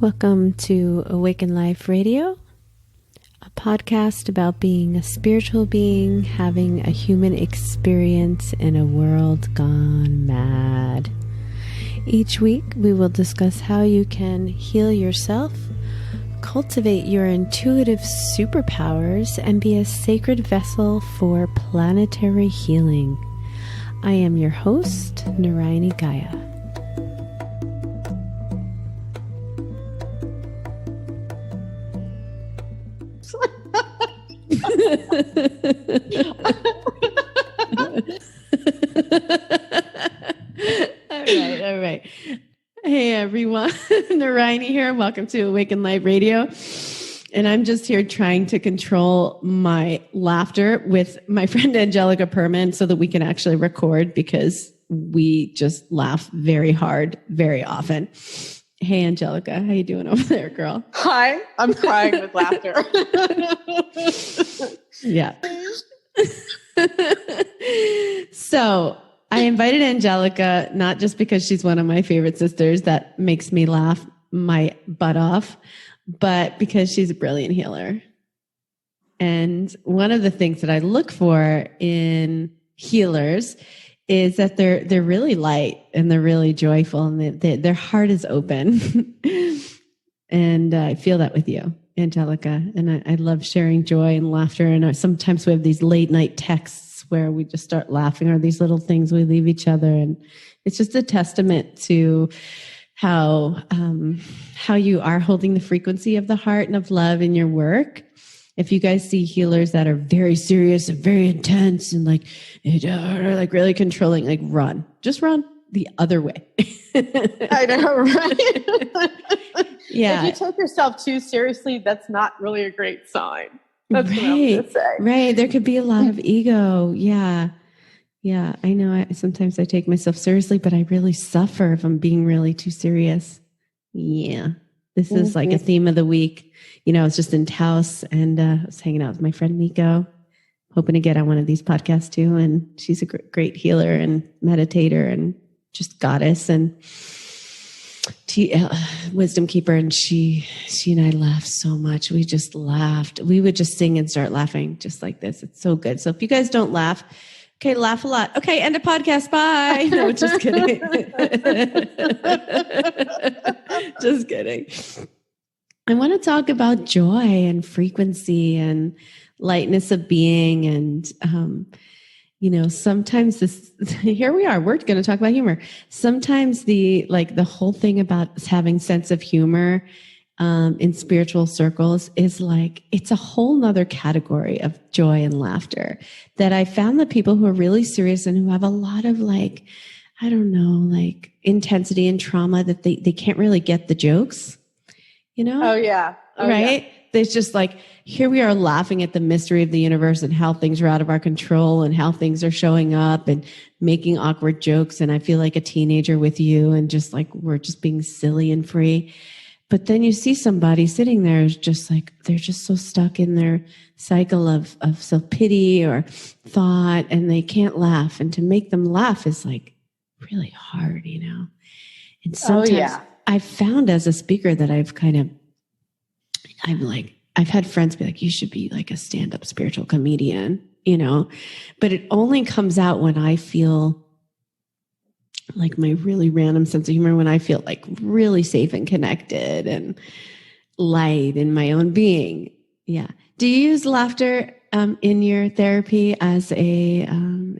Welcome to Awaken Life Radio, a podcast about being a spiritual being, having a human experience in a world gone mad. Each week, we will discuss how you can heal yourself, cultivate your intuitive superpowers, and be a sacred vessel for planetary healing. I am your host, Narayani Gaia. All right. Hey everyone, Narayani here. Welcome to Awaken Life Radio. And I'm just here trying to control my laughter with my friend Angelica Perman so that we can actually record, because we just laugh very hard, very often. Hey Angelica, how you doing over there, girl? Hi, I'm crying with laughter. Yeah. So I invited Angelica, not just because she's one of my favorite sisters that makes me laugh my butt off, but because she's a brilliant healer. And one of the things that I look for in healers is that they're really light and they're really joyful and their heart is open. And I feel that with you, Angelica. And I love sharing joy and laughter. And sometimes we have these late night texts where we just start laughing, or these little things we leave each other. And it's just a testament to how you are holding the frequency of the heart and of love in your work. If you guys see healers that are very serious and very intense and like really controlling, like run, just run the other way. I know, right? Yeah. If you take yourself too seriously, that's not really a great sign. That's right. what I'm going to say. Right. There could be a lot of ego. Yeah. Yeah. I know. Sometimes I take myself seriously, but I really suffer if I'm being really too serious. Yeah. This is like a theme of the week. You know, I was just in Taos and I was hanging out with my friend Miko, hoping to get on one of these podcasts too. And she's a great healer and meditator and just goddess and wisdom keeper. And she and I laughed so much. We just laughed. We would just sing and start laughing just like this. It's so good. So if you guys don't laugh, okay, laugh a lot. Okay, end of podcast. Bye. No, just kidding. Just kidding. I want to talk about joy and frequency and lightness of being. And, sometimes here we are, we're going to talk about humor. Sometimes the whole thing about having sense of humor in spiritual circles is like, it's a whole nother category of joy and laughter that I found that people who are really serious and who have a lot of intensity and trauma, that they can't really get the jokes, Oh yeah. Right. Yeah. There's just like, here we are laughing at the mystery of the universe and how things are out of our control and how things are showing up and making awkward jokes. And I feel like a teenager with you and just like, we're just being silly and free. But then you see somebody sitting there is just like, they're just so stuck in their cycle of self-pity or thought, and they can't laugh. And to make them laugh is like really hard, And sometimes I've found as a speaker that I've had friends be like, you should be like a stand-up spiritual comedian, but it only comes out when I feel like my really random sense of humor, when I feel like really safe and connected and light in my own being. Yeah. Do you use laughter in your therapy as a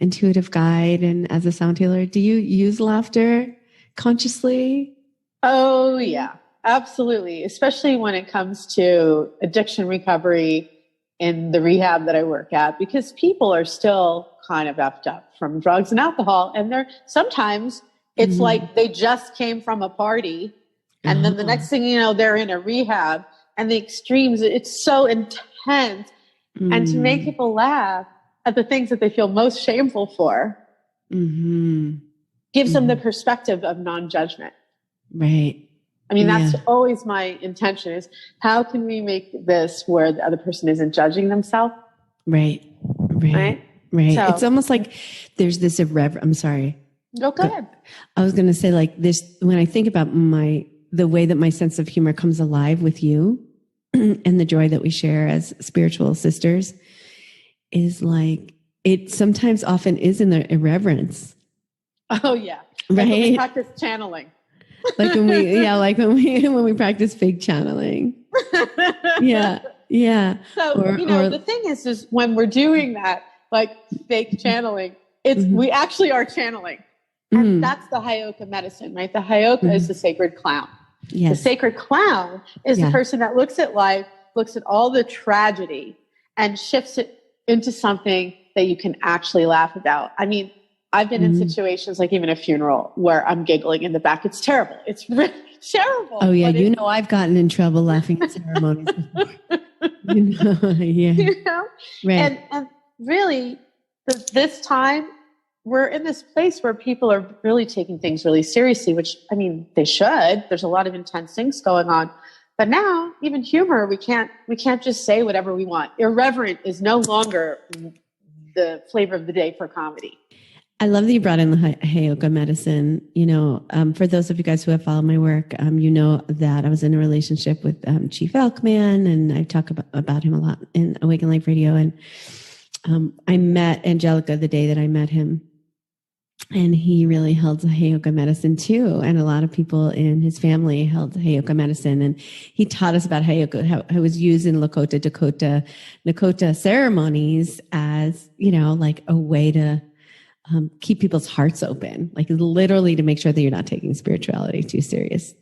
intuitive guide and as a sound healer? Do you use laughter consciously? Oh yeah, absolutely. Especially when it comes to addiction recovery in the rehab that I work at, because people are still kind of effed up from drugs and alcohol. And sometimes it's like they just came from a party. And then the next thing you know, they're in a rehab, and the extremes, it's so intense. And to make people laugh at the things that they feel most shameful for gives them the perspective of non-judgment. Right. I mean, that's always my intention, is how can we make this where the other person isn't judging themselves? Right. So, it's almost like there's this I'm sorry. Go ahead. I was going to say, like this, when I think about my the way that my sense of humor comes alive with you and the joy that we share as spiritual sisters is like, it sometimes often is in the irreverence. Oh yeah. Right. Like when we practice channeling. Like when we practice fake channeling. Yeah. Yeah. So, the thing is when we're doing that, like fake channeling, we actually are channeling. And that's the heyokah medicine, right? The heyokah is the sacred clown. Yes. The sacred clown is the person that looks at life, looks at all the tragedy and shifts it into something that you can actually laugh about. I mean, I've been in situations like even a funeral where I'm giggling in the back. It's terrible. It's really terrible. Oh yeah. I've gotten in trouble laughing at ceremonies before. Yeah. Right. And really this time we're in this place where people are really taking things really seriously, which, I mean, they should. There's a lot of intense things going on. But now, even humor, we can't just say whatever we want. Irreverent is no longer the flavor of the day for comedy. I love that you brought in the heyokah medicine. For those of you guys who have followed my work, you know that I was in a relationship with Chief Elkman, and I talk about him a lot in Awaken Life Radio. And I met Angelica the day that I met him. And he really held heyokah medicine too. And a lot of people in his family held heyokah medicine. And he taught us about heyokah, how it was used in Lakota, Nakota ceremonies as, like a way to keep people's hearts open, like literally to make sure that you're not taking spirituality too serious,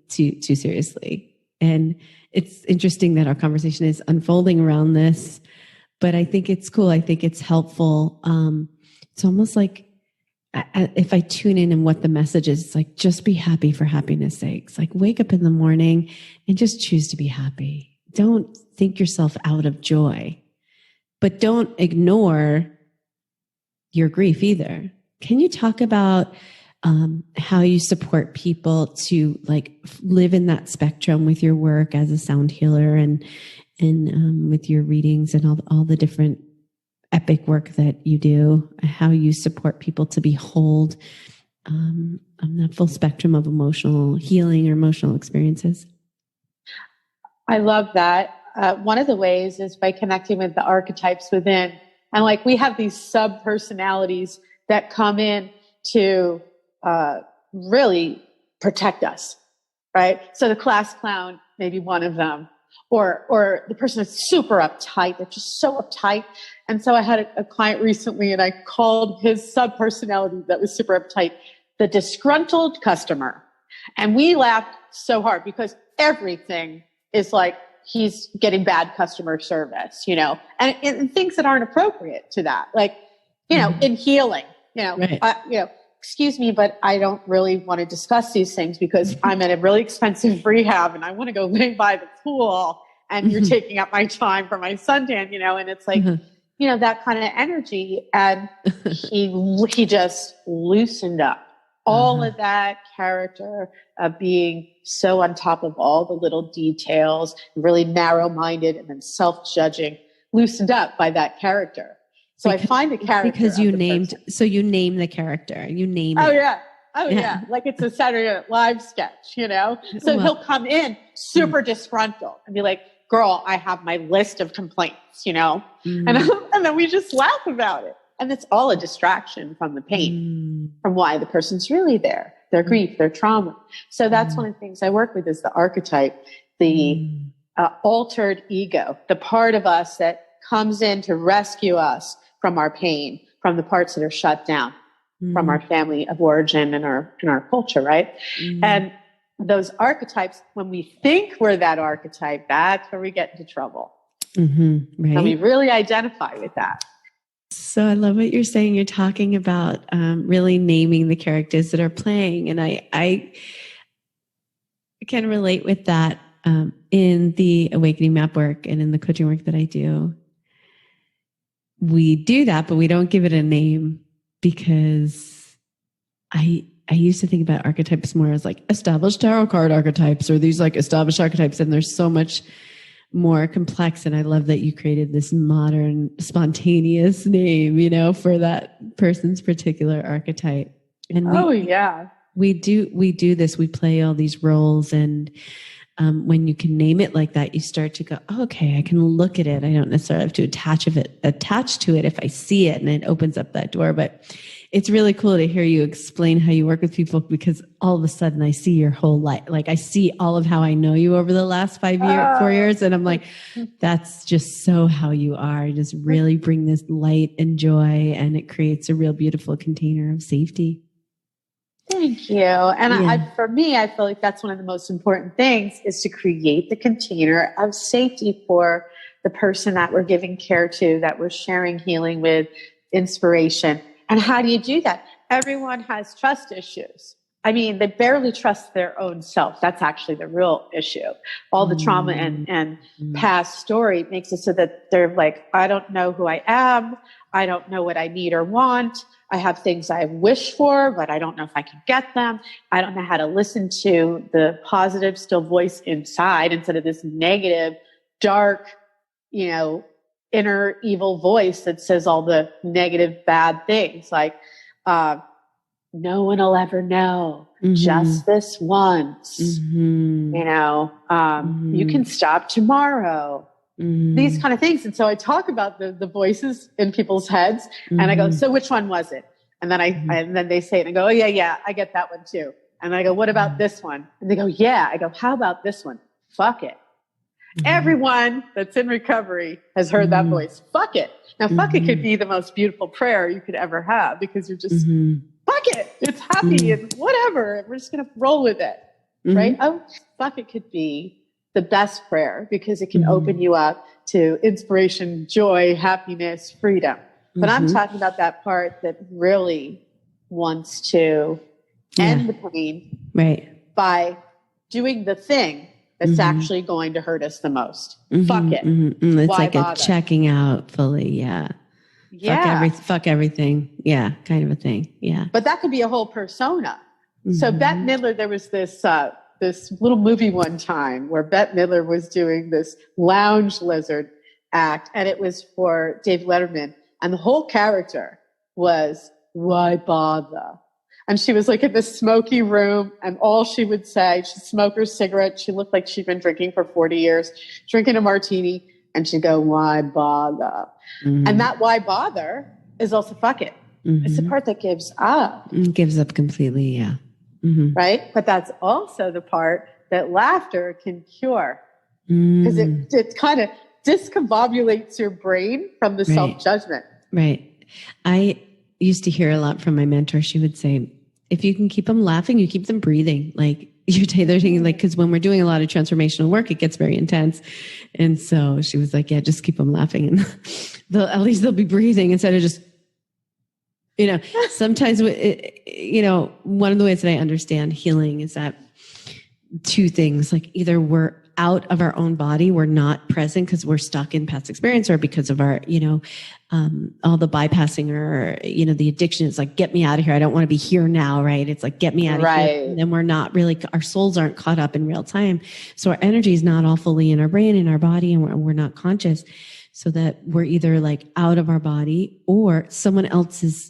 too seriously. And it's interesting that our conversation is unfolding around this, but I think it's cool. I think it's helpful. It's almost like if I tune in and what the message is, it's like, just be happy for happiness sake. It's like, wake up in the morning and just choose to be happy. Don't think yourself out of joy, but don't ignore your grief either. Can you talk about how you support people to like live in that spectrum with your work as a sound healer and with your readings and all the different epic work that you do, how you support people to behold on that full spectrum of emotional healing or emotional experiences? I love that. One of the ways is by connecting with the archetypes within. And like we have these sub-personalities that come in to really protect us, right? So the class clown may be one of them. Or the person is super uptight. They're just so uptight. And so I had a client recently and I called his sub-personality that was super uptight the disgruntled customer. And we laughed so hard because everything is like he's getting bad customer service, and things that aren't appropriate to that. Like, in healing, right. Excuse me, but I don't really want to discuss these things because I'm at a really expensive rehab and I want to go lay by the pool and you're taking up my time for my suntan, and it's like, that kind of energy. And he just loosened up all of that character of being so on top of all the little details, really narrow-minded and then self-judging, loosened up by that character. So I find the character because you name the character. You name it. Oh yeah. Like it's a Saturday Night Live sketch, So he'll come in super disgruntled and be like, "Girl, I have my list of complaints," and then we just laugh about it, and it's all a distraction from the pain, from why the person's really there, their grief, their trauma. So that's one of the things I work with is the archetype, the altered ego, the part of us that comes in to rescue us from our pain, from the parts that are shut down, from our family of origin and our culture, right? And those archetypes, when we think we're that archetype, that's where we get into trouble. Right. And we really identify with that. So I love what you're saying. You're talking about really naming the characters that are playing. And I can relate with that in the awakening map work and in the coaching work that I do. We do that, but we don't give it a name because I used to think about archetypes more as like established tarot card archetypes or these like established archetypes. And there's so much more complex. And I love that you created this modern, spontaneous name, for that person's particular archetype. And We do this. We play all these roles, and when you can name it like that, you start to go, oh, okay, I can look at it. I don't necessarily have to attach to it if I see it, and it opens up that door. But it's really cool to hear you explain how you work with people, because all of a sudden I see your whole life. Like I see all of how I know you over the last 4 years. And I'm like, that's just so how you are. Just really bring this light and joy, and it creates a real beautiful container of safety. Thank you. And for me, I feel like that's one of the most important things, is to create the container of safety for the person that we're giving care to, that we're sharing healing with, inspiration. And how do you do that? Everyone has trust issues. I mean, they barely trust their own self. That's actually the real issue. All the trauma and past story makes it so that they're like, I don't know who I am. I don't know what I need or want. I have things I wish for, but I don't know if I can get them. I don't know how to listen to the positive still voice inside instead of this negative, dark, inner evil voice that says all the negative, bad things. Like, no one will ever know, just this once, you can stop tomorrow. These kind of things. And so I talk about the voices in people's heads, and I go, so which one was it? And then and then they say it, and I go, oh yeah, I get that one too. And I go, what about this one? And they go, yeah. I go, how about this one? Fuck it. Everyone that's in recovery has heard that voice. Fuck it. Now, fuck it could be the most beautiful prayer you could ever have, because you're just, fuck it. It's happy and whatever. We're just going to roll with it. Right? Oh, fuck it could be the best prayer, because it can open you up to inspiration, joy, happiness, freedom. But I'm talking about that part that really wants to end the pain by doing the thing that's actually going to hurt us the most. Fuck it. It's Why like bother? a checking out fully. Yeah. Fuck everything. Yeah. Kind of a thing. Yeah. But that could be a whole persona. So Bette Midler, there was this little movie one time where Bette Midler was doing this lounge lizard act, and it was for Dave Letterman. And the whole character was, why bother? And she was like in this smoky room, and all she would say, she'd smoke her cigarette. She looked like she'd been drinking for 40 years, drinking a martini. And she'd go, why bother? And that why bother is also fuck it. It's the part that gives up. Gives up completely. Yeah. Right? But that's also the part that laughter can cure, because it kind of discombobulates your brain from the self-judgment. Right. I used to hear a lot from my mentor. She would say, if you can keep them laughing, you keep them breathing. Like they're thinking, like, because when we're doing a lot of transformational work, it gets very intense. And so she was like, yeah, just keep them laughing, and at least they'll be breathing instead of just, sometimes, one of the ways that I understand healing is that two things, like either we're out of our own body, we're not present because we're stuck in past experience, or because of our, all the bypassing, or, the addiction is like, get me out of here. I don't want to be here now. Right. It's like, get me out of here. And then we're not really, our souls aren't caught up in real time. So our energy is not all fully in our brain, in our body, and we're not conscious, so that we're either like out of our body, or someone else is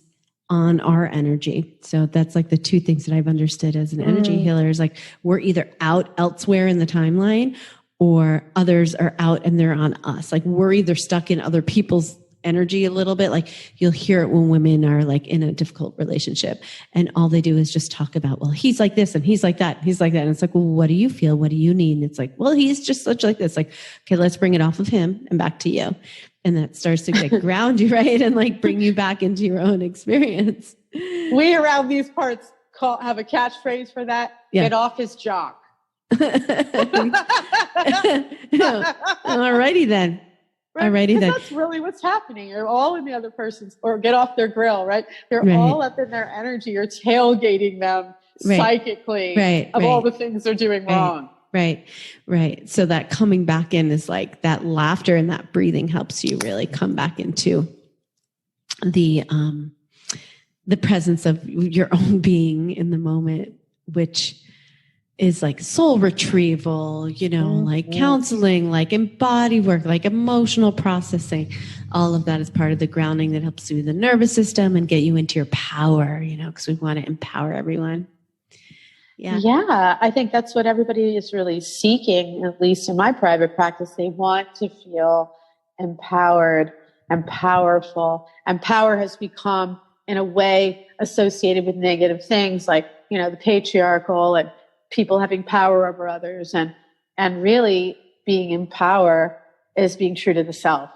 on our energy. So that's like the two things that I've understood as an energy healer, is like, we're either out elsewhere in the timeline, or others are out and they're on us. Like we're either stuck in other people's energy a little bit. Like you'll hear it when women are like in a difficult relationship, and all they do is just talk about, well, he's like this and he's like that. And he's like that. And it's like, well, what do you feel? What do you need? And it's like, well, he's just such like this. Like, okay, let's bring it off of him and back to you. And that starts to like ground you, right? And like bring you back into your own experience. We around these parts have a catchphrase for that. Yeah. Get off his jock. Alrighty then. Right? Alrighty then. That's really what's happening. You're all in the other person's, or get off their grill, right? You're all up in their energy. You're tailgating them psychically of all the things they're doing wrong. Right. So that coming back in is like that laughter and that breathing helps you really come back into the presence of your own being in the moment, which is like soul retrieval, like counseling, like embody work, like emotional processing. All of that is part of the grounding that helps soothe the nervous system and get you into your power, because we want to empower everyone. Yeah. Yeah, I think that's what everybody is really seeking, at least in my private practice. They want to feel empowered and powerful. And power has become, in a way, associated with negative things like, the patriarchal and people having power over others. And really being in power is being true to the self.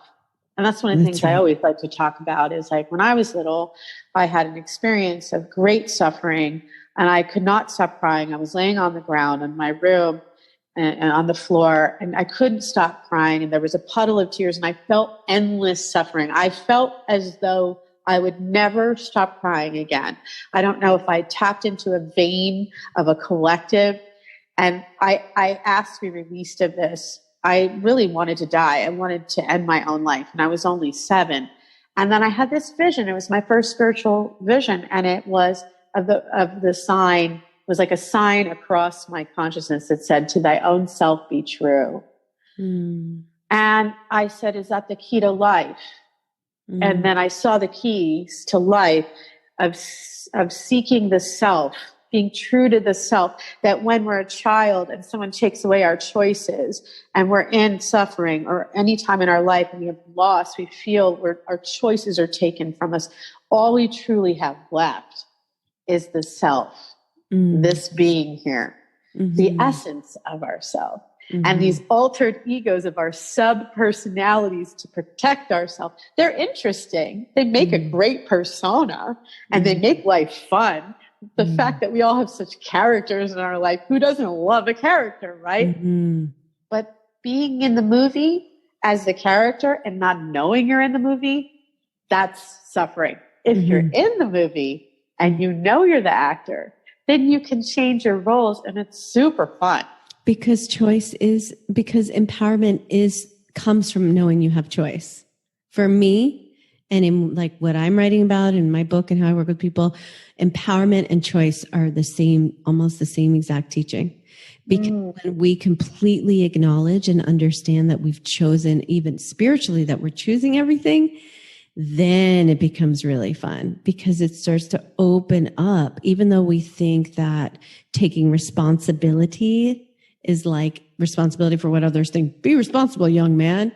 And that's one of the things I always like to talk about is like when I was little, I had an experience of great suffering and I could not stop crying. I was laying on the ground in my room and on the floor and I couldn't stop crying. And there was a puddle of tears and I felt endless suffering. I felt as though I would never stop crying again. I don't know if I tapped into a vein of a collective. And I asked to be released of this. I really wanted to die. I wanted to end my own life. And I was only 7. And then I had this vision. It was my first spiritual vision. And it was of the sign, it was like a sign across my consciousness that said, to thy own self be true. Mm. And I said, is that the key to life? Mm. And then I saw the keys to life of seeking the self, being true to the self, that when we're a child and someone takes away our choices and we're in suffering or any time in our life and we have lost, we feel our choices are taken from us. All we truly have left is the self, this being here, the essence of ourself. And these altered egos of our sub-personalities to protect ourselves, they're interesting. They make a great persona and they make life fun. The fact that we all have such characters in our life, who doesn't love a character, right? But being in the movie as the character and not knowing you're in the movie, that's suffering. If you're in the movie and you know you're the actor, then you can change your roles and it's super fun. Because empowerment comes from knowing you have choice. For me, and in like what I'm writing about in my book and how I work with people, empowerment and choice are the same, almost the same exact teaching. Because when we completely acknowledge and understand that we've chosen, even spiritually, that we're choosing everything, then it becomes really fun because it starts to open up, even though we think that taking responsibility is like responsibility for what others think. Be responsible, young man.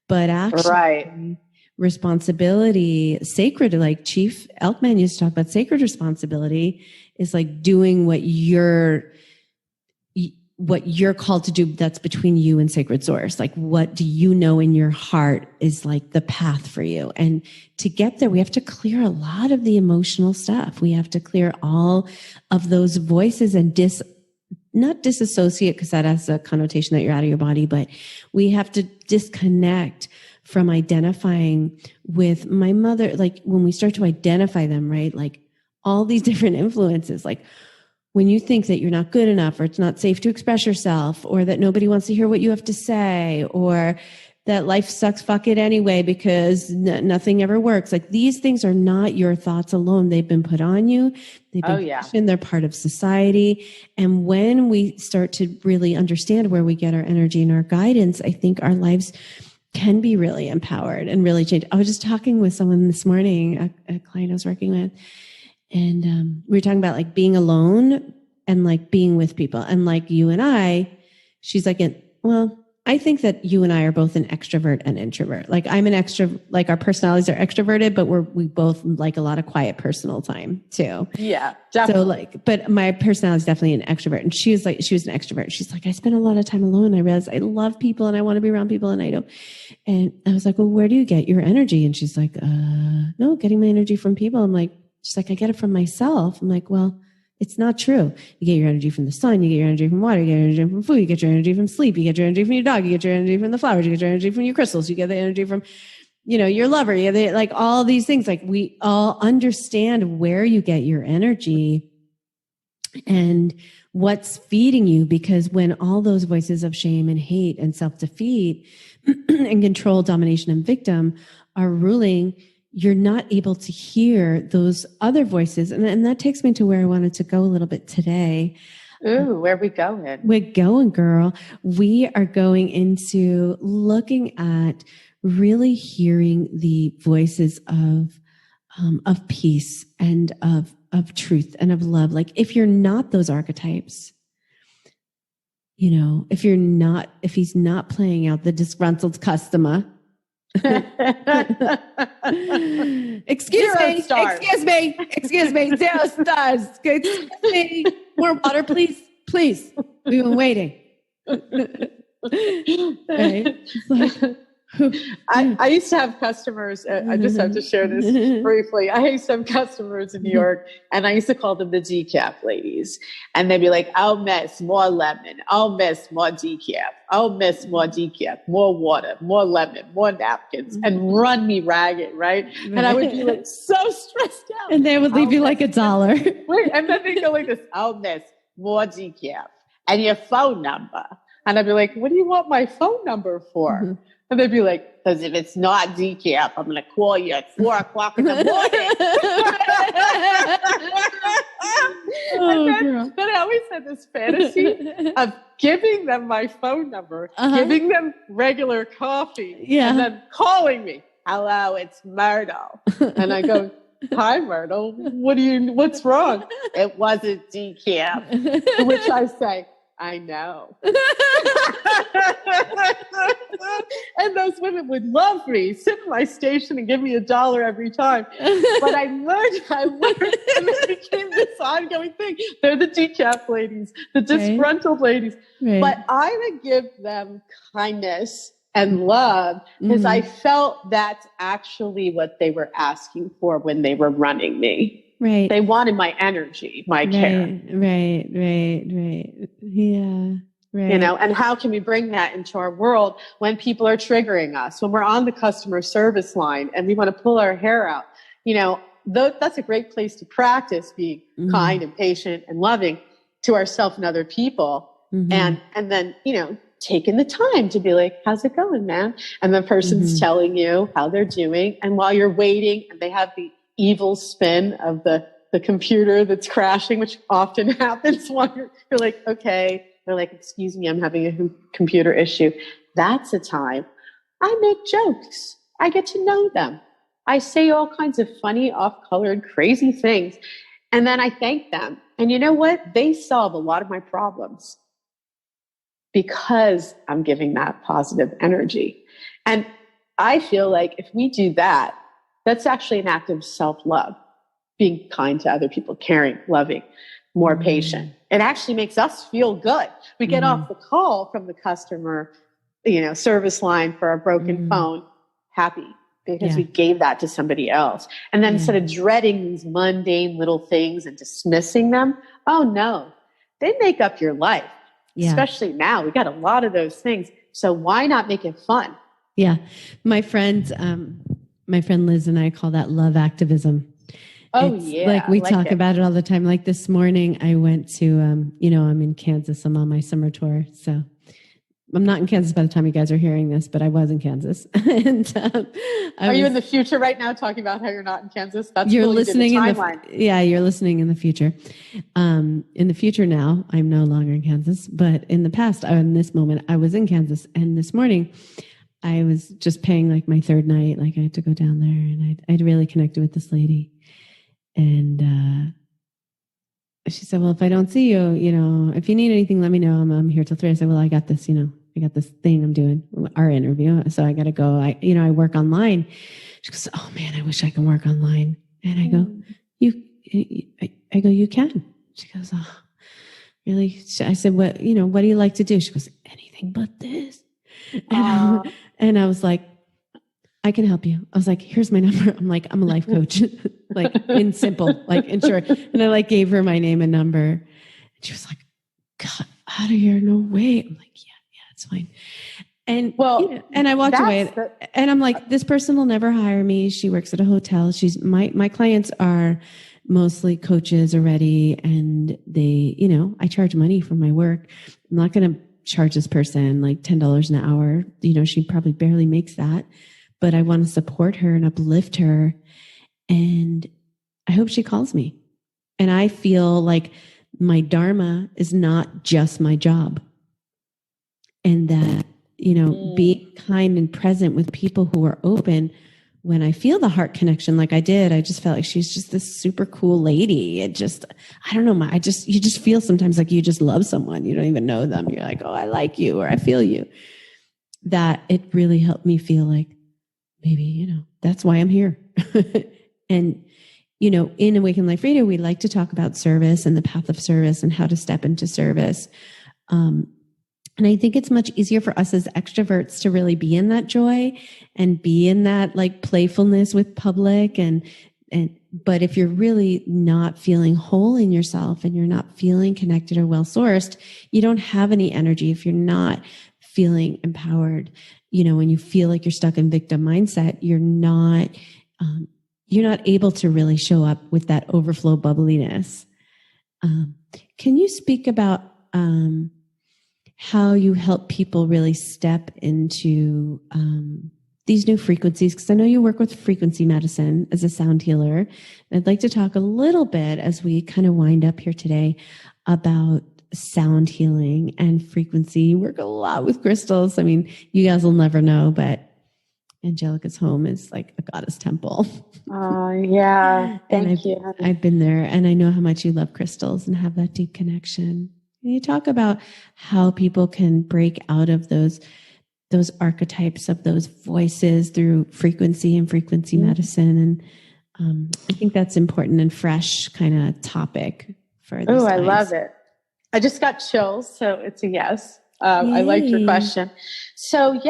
But actually, responsibility, sacred, like Chief Elkman used to talk about, sacred responsibility is like doing what you're called to do. That's between you and sacred source. Like, what do you know in your heart is like the path for you? And to get there, we have to clear a lot of the emotional stuff. We have to clear all of those voices and not disassociate, because that has a connotation that you're out of your body, but we have to disconnect from identifying with my mother. Like when we start to identify them, right? Like all these different influences, like when you think that you're not good enough, or it's not safe to express yourself, or that nobody wants to hear what you have to say, or that life sucks, fuck it anyway, because nothing ever works. Like these things are not your thoughts alone. They've been put on you. They've been conditioned. They're part of society. And when we start to really understand where we get our energy and our guidance, I think our lives can be really empowered and really change. I was just talking with someone this morning, a client I was working with, and we were talking about like being alone and like being with people. And like you and I, she's like, well, I think that you and I are both an extrovert and introvert. Like I'm an extrovert, like our personalities are extroverted, but we both like a lot of quiet personal time too. Yeah, definitely. So like, but my personality is definitely an extrovert. And she was an extrovert. She's like, I spend a lot of time alone. I realize I love people and I want to be around people and I don't. And I was like, well, where do you get your energy? And she's like, no, getting my energy from people. I'm like, she's like, I get it from myself. I'm like, well, it's not true. You get your energy from the sun. You get your energy from water. You get your energy from food. You get your energy from sleep. You get your energy from your dog. You get your energy from the flowers. You get your energy from your crystals. You get the energy from, your lover. You get like all these things. Like we all understand where you get your energy and what's feeding you, because when all those voices of shame and hate and self-defeat and control, domination, and victim are ruling, you're not able to hear those other voices. And that takes me to where I wanted to go a little bit today. Ooh, where are we going? We're going, girl. We are going into looking at really hearing the voices of peace and of truth and of love. Like if you're not those archetypes, you know, if he's not playing out the disgruntled customer. Excuse me. 0 stars. Excuse me. More water, please. Please. We've been waiting. Right? I used to have customers. I just have to share this briefly. I used to have customers in New York, and I used to call them the decaf ladies. And they'd be like, "Oh, miss, more lemon. Oh, miss, more decaf. Oh, miss, more decaf. More water, more lemon, more napkins," and run me ragged, right? And I would be like so stressed out. And they would leave you like $1. Wait, and then they go like this: "Oh, miss, more decaf, and your phone number." And I'd be like, "What do you want my phone number for?" Mm-hmm. And they'd be like, "Because if it's not decaf, I'm going to call you at 4:00 in the morning." Then I always had this fantasy of giving them my phone number, giving them regular coffee, and then calling me. "Hello, it's Myrtle." And I go, "Hi, Myrtle. What's wrong?" "It wasn't decaf." To which I say, "I know." And those women would love me, sit in my station and give me $1 every time. But I learned, and it became this ongoing thing. They're the decaf ladies, the disgruntled ladies. Right. But I would give them kindness and love because I felt that's actually what they were asking for when they were running me. Right. They wanted my energy, my care. Right. Yeah. Right. You know, and how can we bring that into our world when people are triggering us, when we're on the customer service line and we want to pull our hair out? You know, that's a great place to practice being kind and patient and loving to ourselves and other people. And then, you know, taking the time to be like, "How's it going, man?" And the person's telling you how they're doing. And while you're waiting and they have the evil spin of the computer that's crashing, which often happens while you're like, okay. They're like, "Excuse me, I'm having a computer issue." That's a time I make jokes. I get to know them. I say all kinds of funny, off-colored, crazy things. And then I thank them. And you know what? They solve a lot of my problems because I'm giving that positive energy. And I feel like if we do that, that's actually an act of self-love, being kind to other people, caring, loving, more patient. It actually makes us feel good. We get off the call from the customer, you know, service line for our broken phone, happy because we gave that to somebody else. And then instead of dreading these mundane little things and dismissing them, oh no, they make up your life. Especially now, we got a lot of those things. So why not make it fun? Yeah. My friend Liz and I call that love activism. Oh, it's like we talk about it all the time. Like this morning I went to, you know, I'm in Kansas. I'm on my summer tour. So I'm not in Kansas by the time you guys are hearing this, but I was in Kansas. And are you in the future right now talking about how you're not in Kansas? That's you're listening in you're listening in the future. In the future now, I'm no longer in Kansas, but in the past, in this moment, I was in Kansas. And this morning I was just paying like my third night. Like I had to go down there and I'd really connected with this lady. And she said, "Well, if I don't see you, you know, if you need anything, let me know. I'm here till 3. I said, "Well, I got this, you know, I got this thing I'm doing, our interview. So I got to go. I work online." She goes, "Oh man, I wish I could work online." And I go, "You can." She goes, "Oh, really?" I said, "What do you like to do?" She goes, "Anything but this." And I was like, "I can help you." I was like, "Here's my number." I'm like, "I'm a life coach," like in simple, like in short. And I like gave her my name and number. And she was like, "God, out of here. No way." I'm like, yeah, it's fine. And and I walked away and I'm like, this person will never hire me. She works at a hotel. She's my clients are mostly coaches already. And they, you know, I charge money for my work. I'm not going to charge this person like $10 an hour. You know, she probably barely makes that. But I want to support her and uplift her. And I hope she calls me. And I feel like my dharma is not just my job. And that, you know, being kind and present with people who are open when I feel the heart connection, like I did, I just felt like she's just this super cool lady. It just, I don't know, you just feel sometimes like you just love someone. You don't even know them. You're like, oh, I like you, or I feel you. That it really helped me feel like maybe, that's why I'm here. And, in Awaken Life Radio, we like to talk about service and the path of service and how to step into service. And I think it's much easier for us as extroverts to really be in that joy and be in that like playfulness with public. But if you're really not feeling whole in yourself and you're not feeling connected or well sourced, you don't have any energy. If you're not feeling empowered, when you feel like you're stuck in victim mindset, you're not able to really show up with that overflow bubbliness. Can you speak about how you help people really step into these new frequencies? Because I know you work with frequency medicine as a sound healer. I'd like to talk a little bit as we kind of wind up here today about sound healing and frequency. You work a lot with crystals. I mean, you guys will never know, but Angelica's home is like a goddess temple. Oh, yeah. Thank you. I've been there, and I know how much you love crystals and have that deep connection. Can you talk about how people can break out of those archetypes of those voices through frequency and frequency medicine? And I think that's important and fresh kind of topic for these times. I love it. I just got chills, so it's a yes. I liked your question. So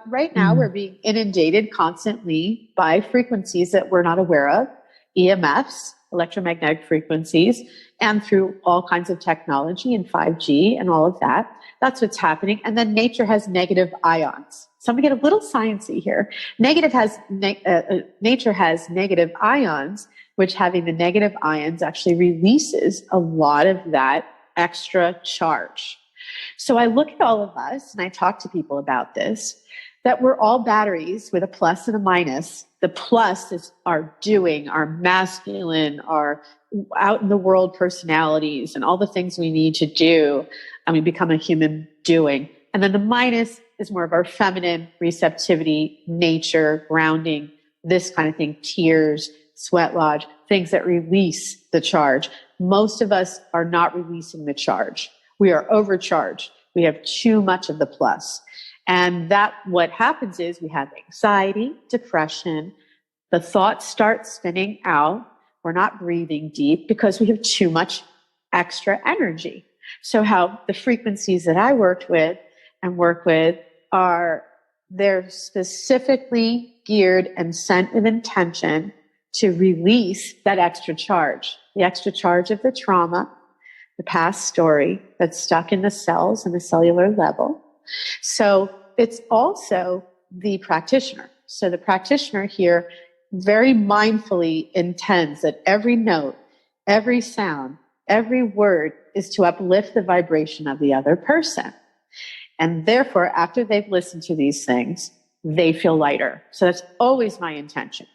right now we're being inundated constantly by frequencies that we're not aware of, EMFs, electromagnetic frequencies, and through all kinds of technology and 5G and all of that. That's what's happening. And then nature has negative ions. So I'm going to get a little sciencey here. Nature has negative ions, which having the negative ions actually releases a lot of that extra charge. So I look at all of us and I talk to people about this, that we're all batteries with a plus and a minus. The plus is our doing, our masculine, our out in the world personalities and all the things we need to do. And we become a human doing. And then the minus is more of our feminine receptivity, nature, grounding, this kind of thing, tears, sweat lodge, things that release the charge. Most of us are not releasing the charge. We are overcharged. We have too much of the plus. And what happens is we have anxiety, depression. The thoughts start spinning out. We're not breathing deep because we have too much extra energy. So how the frequencies that I work with they're specifically geared and sent with intention to release that extra charge, the extra charge of the trauma, the past story that's stuck in the cells and the cellular level. So it's also the practitioner. So the practitioner here very mindfully intends that every note, every sound, every word is to uplift the vibration of the other person. And therefore, after they've listened to these things, they feel lighter. So that's always my intention.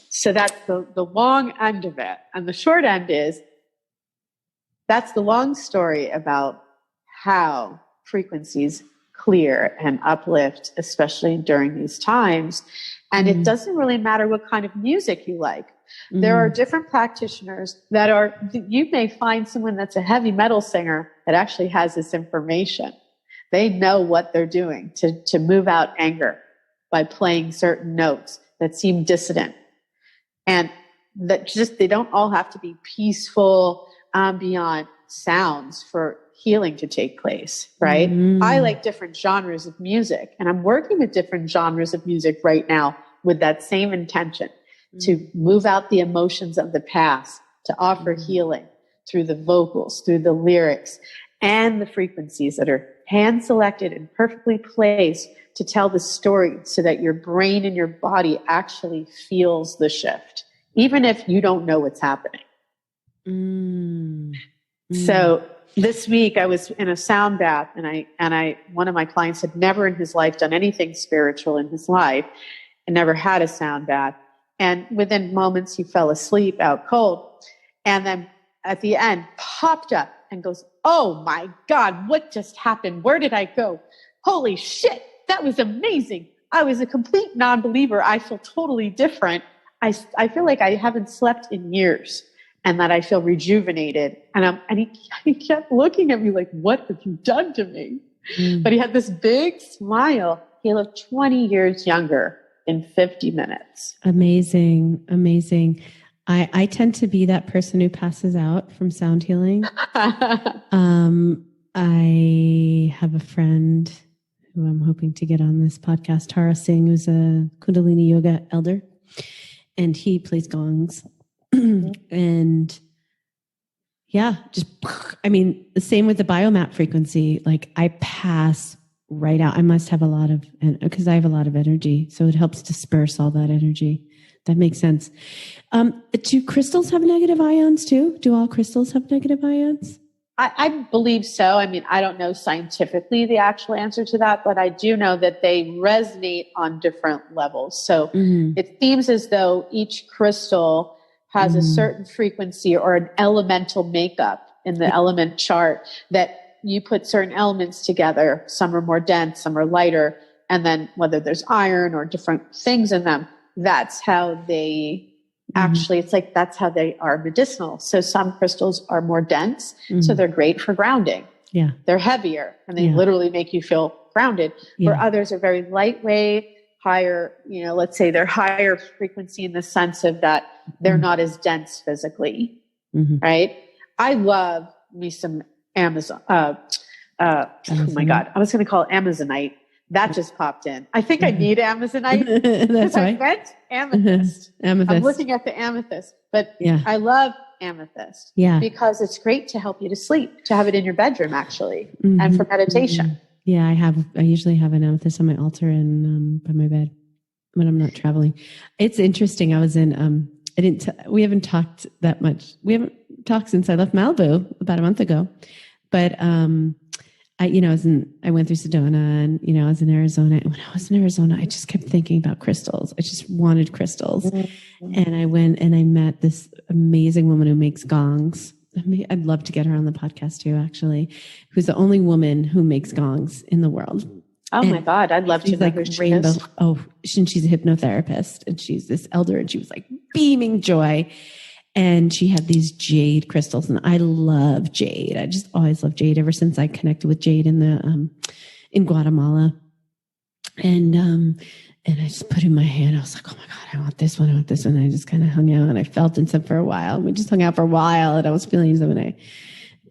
So that's the long end of it. And the short end is, that's the long story about how frequencies clear and uplift, especially during these times. And it doesn't really matter what kind of music you like. There are different practitioners you may find someone that's a heavy metal singer that actually has this information. They know what they're doing to move out anger by playing certain notes that seem dissident. And they don't all have to be peaceful, ambient sounds for healing to take place, right? I like different genres of music, and I'm working with different genres of music right now with that same intention to move out the emotions of the past, to offer healing through the vocals, through the lyrics, and the frequencies that are hand selected and perfectly placed to tell the story so that your brain and your body actually feels the shift, even if you don't know what's happening. So this week I was in a sound bath, and one of my clients had never in his life done anything spiritual in his life and never had a sound bath. And within moments he fell asleep out cold. And then at the end popped up and goes, "Oh my God, what just happened? Where did I go? Holy shit, that was amazing. I was a complete non-believer. I feel totally different. I feel like I haven't slept in years and that I feel rejuvenated. And he kept looking at me like, what have you done to me? But he had this big smile. He looked 20 years younger in 50 minutes. Amazing. Amazing. I tend to be that person who passes out from sound healing. I have a friend who I'm hoping to get on this podcast, Tara Singh, who's a Kundalini yoga elder, and he plays gongs. And yeah, the same with the biomap frequency. Like I pass right out. I must have because I have a lot of energy. So it helps disperse all that energy. That makes sense. Do crystals have negative ions too? Do all crystals have negative ions? I believe so. I mean, I don't know scientifically the actual answer to that, but I do know that they resonate on different levels. So it seems as though each crystal has a certain frequency or an elemental makeup in the element chart that you put certain elements together. Some are more dense, some are lighter. And then whether there's iron or different things in them, that's how they actually, it's like, that's how they are medicinal. So some crystals are more dense. So they're great for grounding. Yeah. They're heavier and they literally make you feel grounded. Where others are very lightweight, higher, let's say they're higher frequency in the sense of that they're not as dense physically. Right. I love me some Amazon. Oh my God. I was going to call it Amazonite. That just popped in. I think I need Amazonite because I meant amethyst. Amethyst. I'm looking at the amethyst, but I love amethyst because it's great to help you to sleep, to have it in your bedroom actually, and for meditation. Yeah, I usually have an amethyst on my altar and by my bed when I'm not traveling. It's interesting. I was in, we haven't talked that much. We haven't talked since I left Malibu about a month ago, but, I went through Sedona and, I was in Arizona. And when I was in Arizona, I just kept thinking about crystals. I just wanted crystals. And I went and I met this amazing woman who makes gongs. I'd love to get her on the podcast too, actually, who's the only woman who makes gongs in the world. Oh my God. I'd love to know who she is. Oh, she's a hypnotherapist and she's this elder and she was like beaming joy. And she had these jade crystals, and I love jade. I just always loved jade ever since I connected with jade in Guatemala. And I just put it in my hand. I was like, oh my God, I want this one. I want this one. And I just kind of hung out and I felt in some for a while. And we just hung out for a while and I was feeling some and I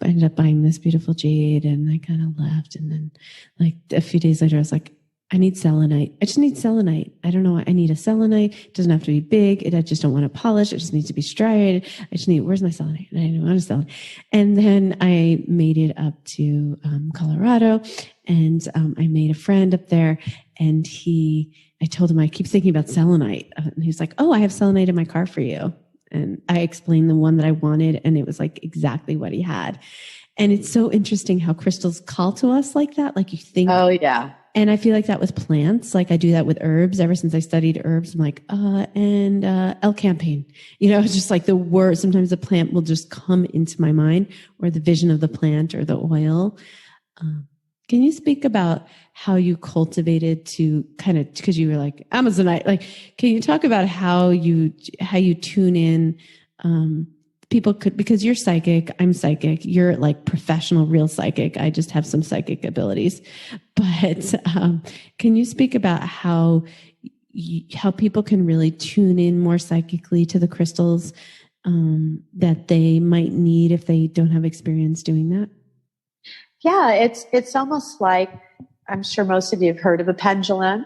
ended up buying this beautiful jade and I kind of left. And then like a few days later, I was like, I need selenite. I just need selenite. I don't know. I need a selenite. It doesn't have to be big. I just don't want to polish. It just needs to be striated. I just need, where's my selenite? And I didn't want a selenite. And then I made it up to Colorado and I made a friend up there and I told him, I keep thinking about selenite. And he's like, oh, I have selenite in my car for you. And I explained the one that I wanted and it was like exactly what he had. And it's so interesting how crystals call to us like that. Like you think. Oh yeah. And I feel like that with plants, like I do that with herbs. Ever since I studied herbs, I'm like, L-campaign. It's just like the word. Sometimes the plant will just come into my mind or the vision of the plant or the oil. Can you speak about how you cultivated to kind of, because you were like Amazonite, like, can you talk about how you tune in, people could, because you're psychic, I'm psychic, you're like professional, real psychic. I just have some psychic abilities, but can you speak about how people can really tune in more psychically to the crystals that they might need if they don't have experience doing that? Yeah, it's almost like, I'm sure most of you have heard of a pendulum,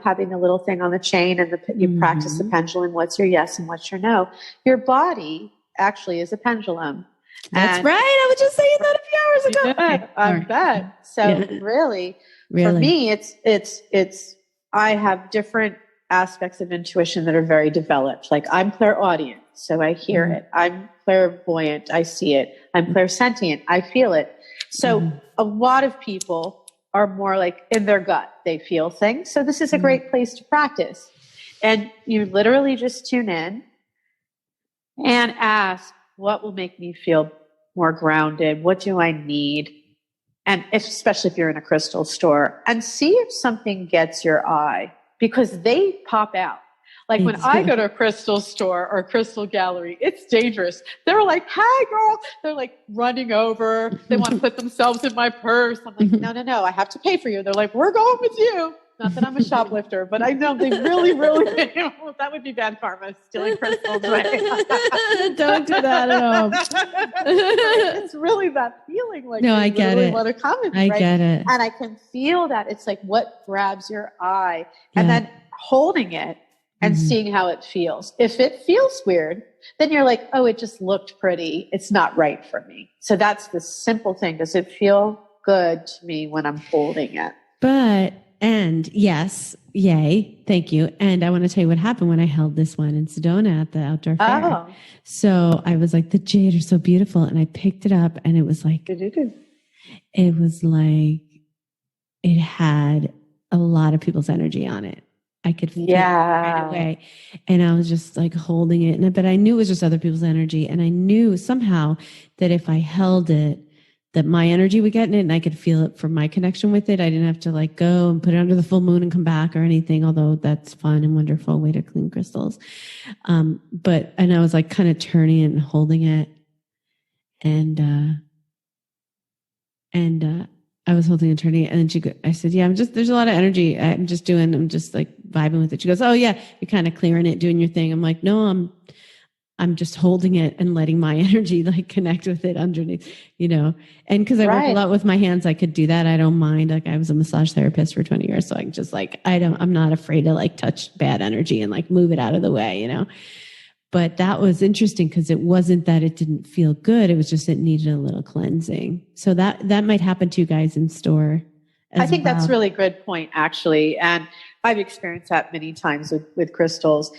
having the little thing on the chain and you practice the pendulum. What's your yes and what's your no? Your body actually is a pendulum. That's right. I was just saying that a few hours ago. Yeah, I bet. So really, for me, it's, I have different aspects of intuition that are very developed. Like I'm clairaudient, so I hear it. I'm clairvoyant, I see it. I'm clairsentient, I feel it. So a lot of people are more like in their gut, they feel things. So this is a great place to practice. And you literally just tune in and ask, what will make me feel more grounded? What do I need? And especially if you're in a crystal store, and see if something gets your eye. because they pop out. Like when I go to a crystal store or a crystal gallery, it's dangerous. They're like, "Hi, girl." They're like running over. They want to put themselves in my purse. I'm like, no, I have to pay for you. They're like, "We're going with you." Not that I'm a shoplifter, but I know they really, that would be bad karma, stealing crystals, right? Don't do that at home. It's really that feeling like no, I get really it. want to come with me, right? Get it. And I can feel that. It's like what grabs your eye and then holding it and seeing how it feels. If it feels weird, then you're like, oh, it just looked pretty. It's not right for me. So that's the simple thing. Does it feel good to me when I'm holding it? And yes, yay, thank you. And I want to tell you what happened when I held this one in Sedona at the outdoor fair. Oh. So I was like, the jade are so beautiful. And I picked it up and it was like, it had a lot of people's energy on it. I could feel it right away. And I was just like holding it. But I knew it was just other people's energy. And I knew somehow that if I held it, that my energy would get in it and I could feel it from my connection with it. I didn't have to like go and put it under the full moon and come back or anything, although that's fun and wonderful way to clean crystals. And I was like kind of turning it and holding it. And I was holding and turning it. And then I said, yeah, there's a lot of energy. I'm just like vibing with it. She goes, oh yeah, you're kind of clearing it, doing your thing. I'm like, no, I'm just holding it and letting my energy like connect with it underneath, and because I work a lot with my hands, I could do that. I don't mind. Like I was a massage therapist for 20 years. So I just like, I'm not afraid to like touch bad energy and like move it out of the way, but that was interesting because it wasn't that it didn't feel good. It was just, it needed a little cleansing. So that might happen to you guys in store. I think that's really good point actually. And I've experienced that many times with crystals.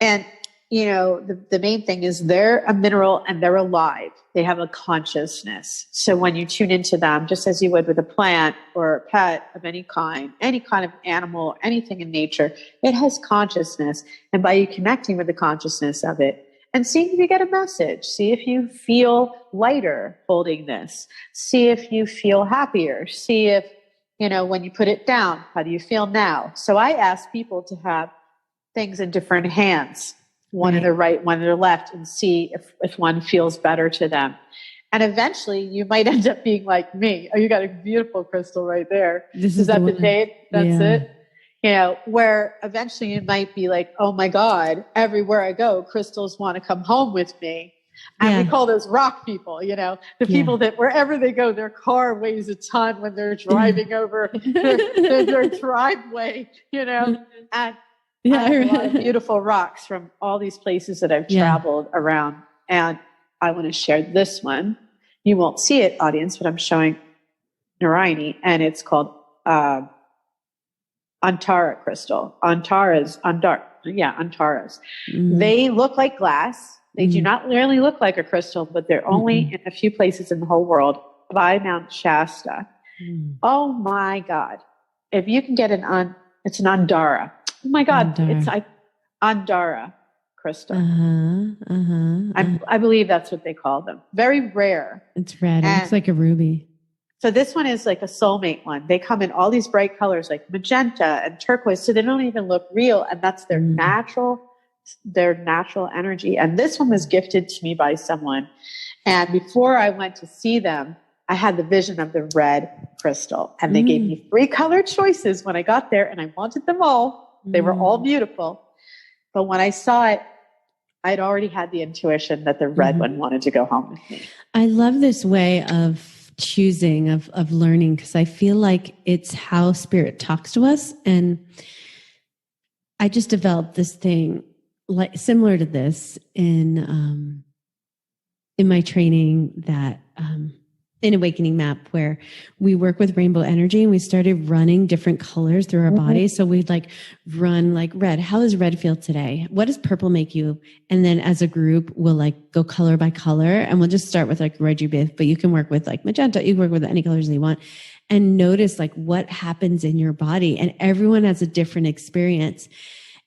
And the main thing is they're a mineral and they're alive. They have a consciousness. So when you tune into them, just as you would with a plant or a pet of any kind of animal, anything in nature, it has consciousness. And by you connecting with the consciousness of it and seeing if you get a message, see if you feel lighter holding this, see if you feel happier, see if, when you put it down, how do you feel now? So I ask people to have things in different hands. One in the right, one in the left, and see if one feels better to them. And eventually you might end up being like me. Oh, you got a beautiful crystal right there. Is that the jade? That's it. Where eventually you might be like, oh my God, everywhere I go, crystals want to come home with me. And we call those rock people, the people that wherever they go, their car weighs a ton when they're driving over their driveway, and I have a lot of beautiful rocks from all these places that I've traveled around. And I want to share this one. You won't see it, audience, but I'm showing Narayani, and it's called Antara crystal. Antaras. They look like glass. They do not really look like a crystal, but they're only in a few places in the whole world by Mount Shasta. Oh my God. If you can get it's an Andara. Oh my God, Andara. It's like Andara crystal. I believe that's what they call them. Very rare. It's red. It looks like a ruby. So this one is like a soulmate one. They come in all these bright colors like magenta and turquoise. So they don't even look real. And that's their natural energy. And this one was gifted to me by someone. And before I went to see them, I had the vision of the red crystal. And they gave me 3 color choices when I got there, and I wanted them all. They were all beautiful. But when I saw it, I'd already had the intuition that the red one wanted to go home with me. I love this way of choosing, of learning, because I feel like it's how spirit talks to us. And I just developed this thing like similar to this in my training that in Awakening Map, where we work with rainbow energy, and we started running different colors through our bodies. So we'd like run like red. How does red feel today? What does purple make you? And then as a group, we'll like go color by color, and we'll just start with like red, but you can work with like magenta. You can work with any colors that you want, and notice like what happens in your body. And everyone has a different experience.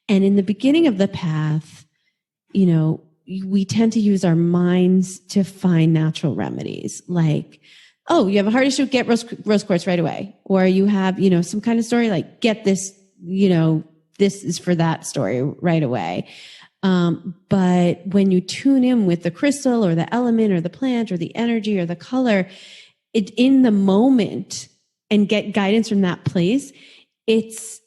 And in the beginning of the path, we tend to use our minds to find natural remedies. Like, oh, you have a heart issue, get rose quartz right away. Or you have, some kind of story, like get this, this is for that story right away. But when you tune in with the crystal or the element or the plant or the energy or the color, it in the moment and get guidance from that place, it's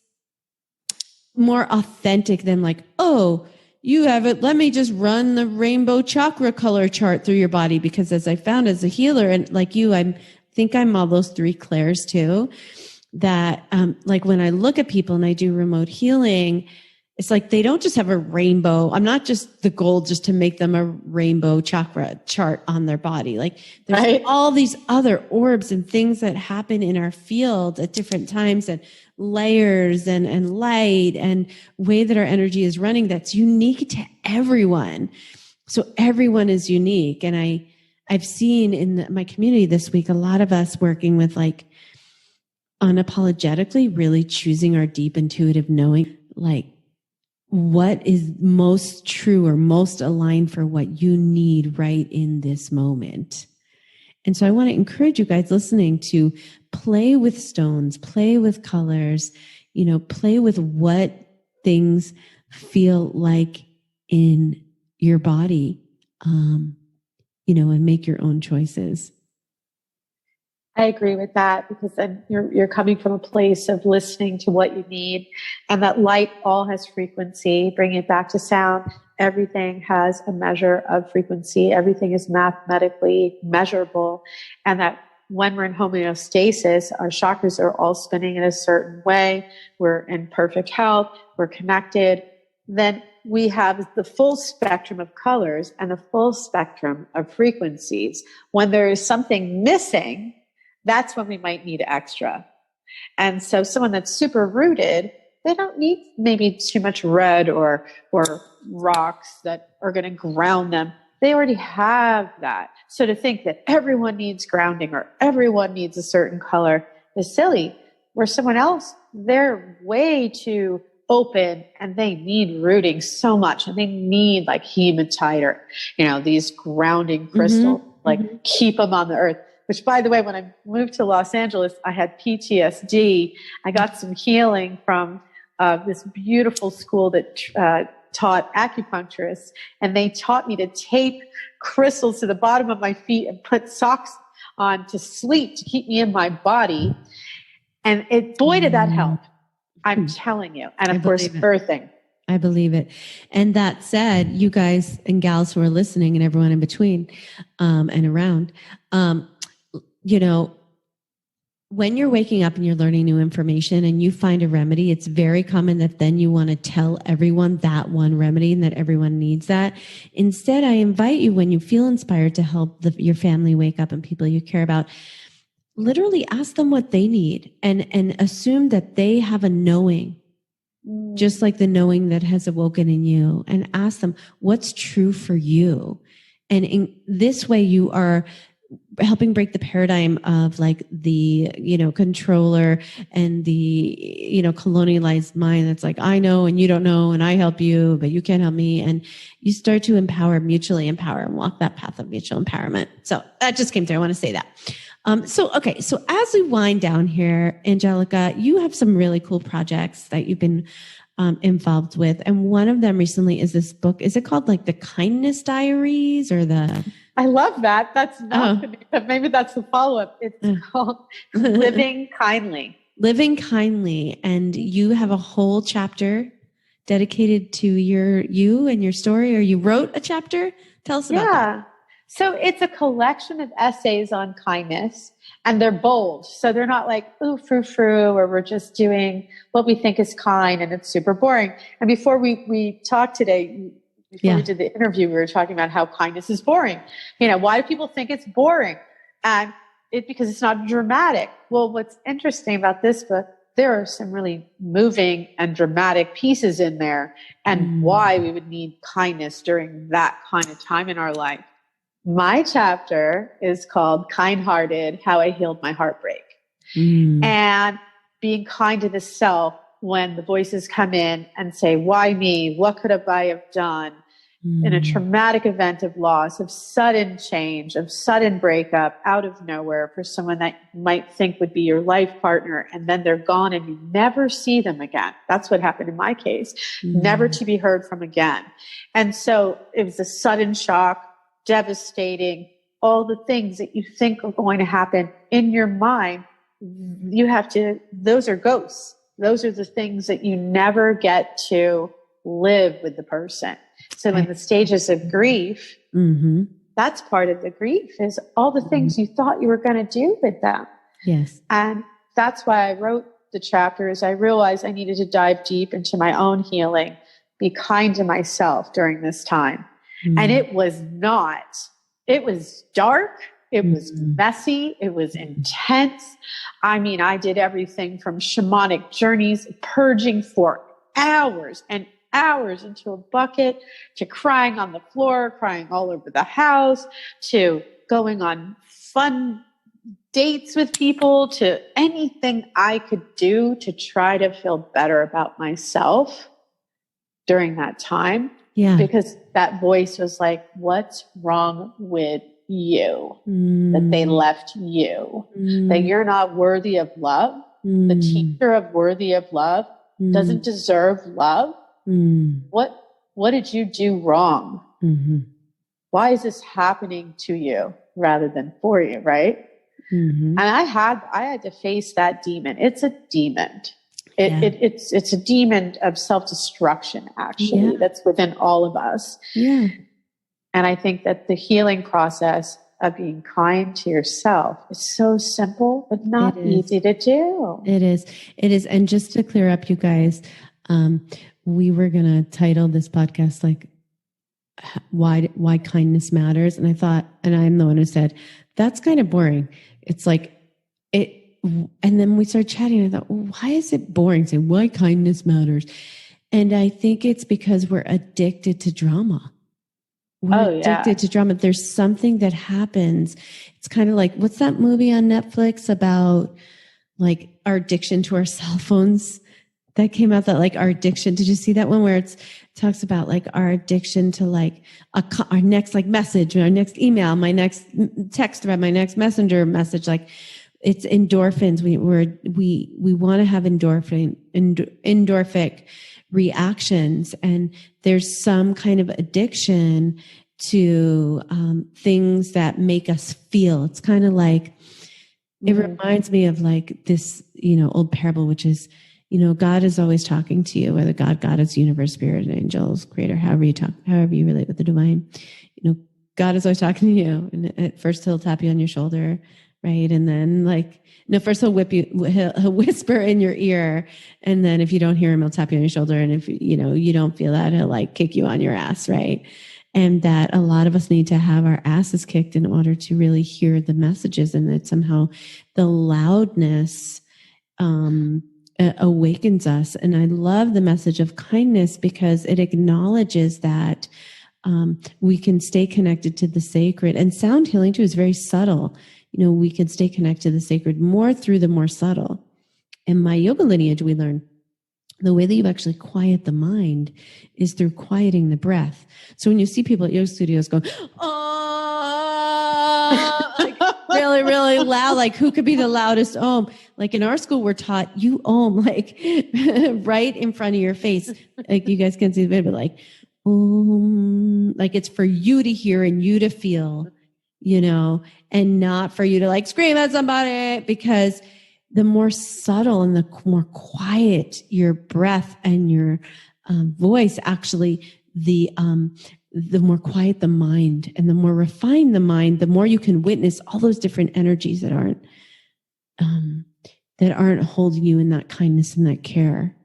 more authentic than like, oh, you have it. Let me just run the rainbow chakra color chart through your body. Because as I found as a healer and like you, I think I'm all those three clairs too, that, like when I look at people and I do remote healing, it's like they don't just have a rainbow. I'm not just the goal just to make them a rainbow chakra chart on their body. Like there's all these other orbs and things that happen in our field at different times and layers and light and way that our energy is running that's unique to everyone. So everyone is unique. And I've seen in my community this week, a lot of us working with like unapologetically really choosing our deep intuitive knowing, like what is most true or most aligned for what you need right in this moment. And so I want to encourage you guys listening to play with stones, play with colors, play with what things feel like in your body, and make your own choices. I agree with that, because then you're coming from a place of listening to what you need, and that light all has frequency. Bringing it back to sound, everything has a measure of frequency. Everything is mathematically measurable, and that when we're in homeostasis, our chakras are all spinning in a certain way. We're in perfect health. We're connected. Then we have the full spectrum of colors and the full spectrum of frequencies. When there is something missing, that's when we might need extra. And so someone that's super rooted, they don't need maybe too much red or rocks that are going to ground them. They already have that. So to think that everyone needs grounding or everyone needs a certain color is silly. Where someone else, they're way too open and they need rooting so much, and they need like hematite or, these grounding crystals, keep them on the earth. Which, by the way, when I moved to Los Angeles, I had PTSD. I got some healing from this beautiful school that taught acupuncturists, and they taught me to tape crystals to the bottom of my feet and put socks on to sleep to keep me in my body. And boy, did that help. I'm telling you. And of course, earthing. I believe it. And that said, you guys and gals who are listening and everyone in between and around, when you're waking up and you're learning new information and you find a remedy, it's very common that then you want to tell everyone that one remedy and that everyone needs that. Instead, I invite you, when you feel inspired to help your family wake up and people you care about, literally ask them what they need and assume that they have a knowing, just like the knowing that has awoken in you, and ask them what's true for you. And in this way, you are helping break the paradigm of like the, controller and the, colonialized mind that's like, I know and you don't know and I help you, but you can't help me. And you start to mutually empower and walk that path of mutual empowerment. So that just came through. I want to say that. So as we wind down here, Angelica, you have some really cool projects that you've been involved with. And one of them recently is this book. Is it called like the Kindness Diaries or the... I love that. That's not the name, but maybe that's the follow-up. It's called Living Kindly. Living Kindly. And you have a whole chapter dedicated to you and your story, or you wrote a chapter? Tell us about that. So it's a collection of essays on kindness, and they're bold. So they're not like, ooh, frou-frou, or we're just doing what we think is kind and it's super boring. And before we talked today, before we did the interview, we were talking about how kindness is boring. Why do people think it's boring? And because it's not dramatic. Well, what's interesting about this book, there are some really moving and dramatic pieces in there, and why we would need kindness during that kind of time in our life. My chapter is called Kind-Hearted, How I Healed My Heartbreak. And being kind to the self when the voices come in and say, why me? What could I have done? in a traumatic event of loss, of sudden change, of sudden breakup out of nowhere for someone that you might think would be your life partner, and then they're gone and you never see them again. That's what happened in my case, never to be heard from again. And so it was a sudden shock, devastating, all the things that you think are going to happen in your mind. Those are ghosts. Those are the things that you never get to live with the person. So in the stages of grief, that's part of the grief, is all the things you thought you were going to do with them. Yes. And that's why I wrote the chapters. I realized I needed to dive deep into my own healing, be kind to myself during this time. And it was dark. It was messy. It was intense. I mean, I did everything from shamanic journeys, purging for hours and hours into a bucket, to crying on the floor, crying all over the house, to going on fun dates with people, to anything I could do to try to feel better about myself during that time. Yeah. Because that voice was like, what's wrong with you? That they left you, that you're not worthy of love. The teacher of worthy of love doesn't deserve love. What did you do wrong? Why is this happening to you rather than for you? Right. And I had to face that demon. It's a demon. It's a demon of self-destruction, actually, that's within all of us. Yeah. And I think that the healing process of being kind to yourself is so simple, but not easy to do. It is. And just to clear up, you guys, we were going to title this podcast like why kindness matters. And I thought, and I'm the one who said, that's kind of boring. It's like it. And then we started chatting and I thought, well, why is it boring? Saying why kindness matters. And I think it's because we're addicted to drama. We're addicted to drama. There's something that happens. It's kind of like, what's that movie on Netflix about like our addiction to our cell phones that came out, that like our addiction? Did you see that one where it talks about like our addiction to like our next like message, our next email, my next text thread, my next messenger message, like it's endorphins. We want to have endorphic reactions, and there's some kind of addiction to things that make us feel. It's kind of like, it reminds me of like this, old parable, which is, God is always talking to you, whether God is universe, spirit, angels, creator, however you relate with the divine. God is always talking to you, and at first he'll tap you on your shoulder, right? And then first he'll he'll whisper in your ear. And then if you don't hear him, he'll tap you on your shoulder. And if, you don't feel that, he'll like kick you on your ass. Right. And that a lot of us need to have our asses kicked in order to really hear the messages, and that somehow the loudness, awakens us. And I love the message of kindness because it acknowledges that, we can stay connected to the sacred, and sound healing too is very subtle. We can stay connected to the sacred more through the more subtle. In my yoga lineage, we learn the way that you actually quiet the mind is through quieting the breath. So when you see people at yoga studios go, oh, like really, really loud, like who could be the loudest om? Like in our school, we're taught you om like right in front of your face. Like you guys can see the video, but like, like it's for you to hear and you to feel, and not for you to like scream at somebody, because the more subtle and the more quiet your breath and your voice, actually, the more quiet the mind, and the more refined the mind, the more you can witness all those different energies that aren't holding you in that kindness and that care.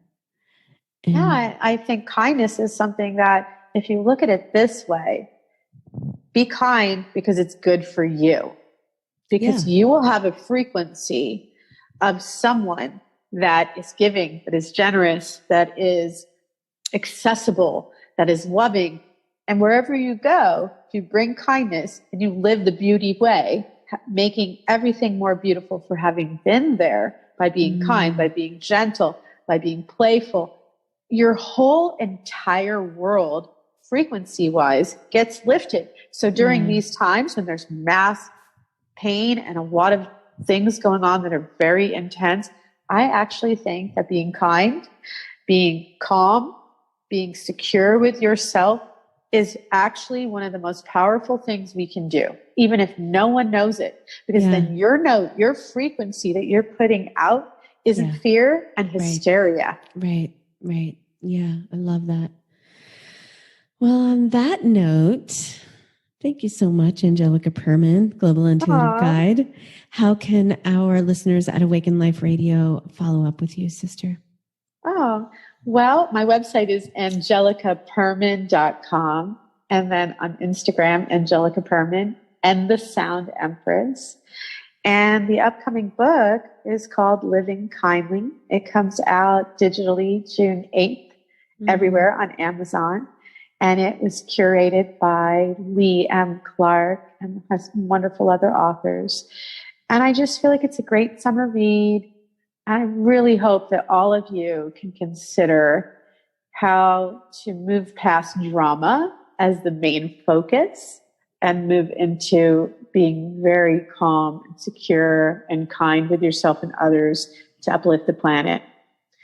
And I think kindness is something that, if you look at it this way, be kind because it's good for you, because you will have a frequency of someone that is giving, that is generous, that is accessible, that is loving. And wherever you go, if you bring kindness and you live the beauty way, making everything more beautiful for having been there, by being kind, by being gentle, by being playful, your whole entire world frequency wise gets lifted. So during these times when there's mass pain and a lot of things going on that are very intense, I actually think that being kind, being calm, being secure with yourself is actually one of the most powerful things we can do, even if no one knows it, because then your frequency that you're putting out isn't fear and hysteria. Right. Yeah. I love that. Well, on that note, thank you so much, Angelica Perman, Global Intuitive Guide. How can our listeners at Awaken Life Radio follow up with you, sister? Oh, well, my website is angelicaperman.com. And then on Instagram, Angelica Perman and the Sound Empress. And the upcoming book is called Living Kindly. It comes out digitally June 8th, everywhere on Amazon. And it was curated by Lee M. Clark and has wonderful other authors. And I just feel like it's a great summer read. I really hope that all of you can consider how to move past drama as the main focus and move into being very calm and secure and kind with yourself and others to uplift the planet.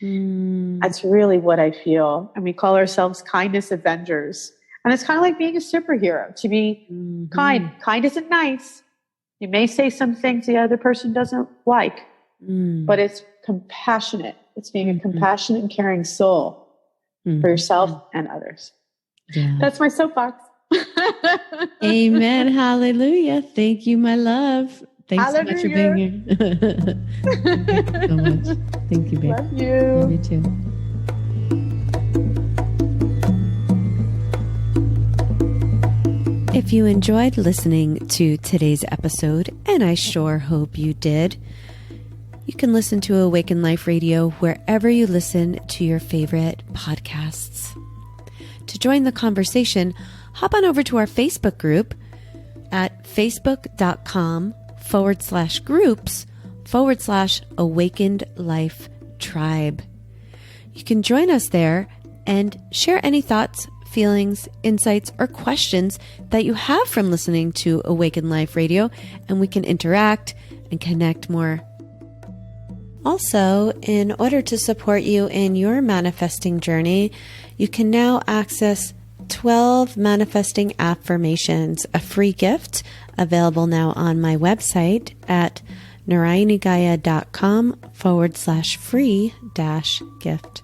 That's really what I feel. And we call ourselves kindness avengers. And it's kind of like being a superhero, to be kind. Kind isn't nice. You may say some things the other person doesn't like, but it's compassionate. It's being a compassionate and caring soul for yourself and others. Yeah. That's my soapbox. Amen. Hallelujah. Thank you, my love. Thanks so much for being here. Thank you so much. Thank you, babe. Love you. Love you too. If you enjoyed listening to today's episode, and I sure hope you did, you can listen to Awaken Life Radio wherever you listen to your favorite podcasts. To join the conversation, hop on over to our Facebook group at facebook.com/groups/Awakened Life Tribe. You can join us there and share any thoughts, feelings, insights, or questions that you have from listening to Awaken Life Radio, and we can interact and connect more. Also, in order to support you in your manifesting journey, you can now access 12 manifesting affirmations, a free gift available now on my website at narayanigaya.com/free-gift.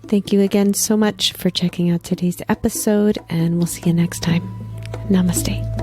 Thank you again so much for checking out today's episode, and we'll see you next time. Namaste.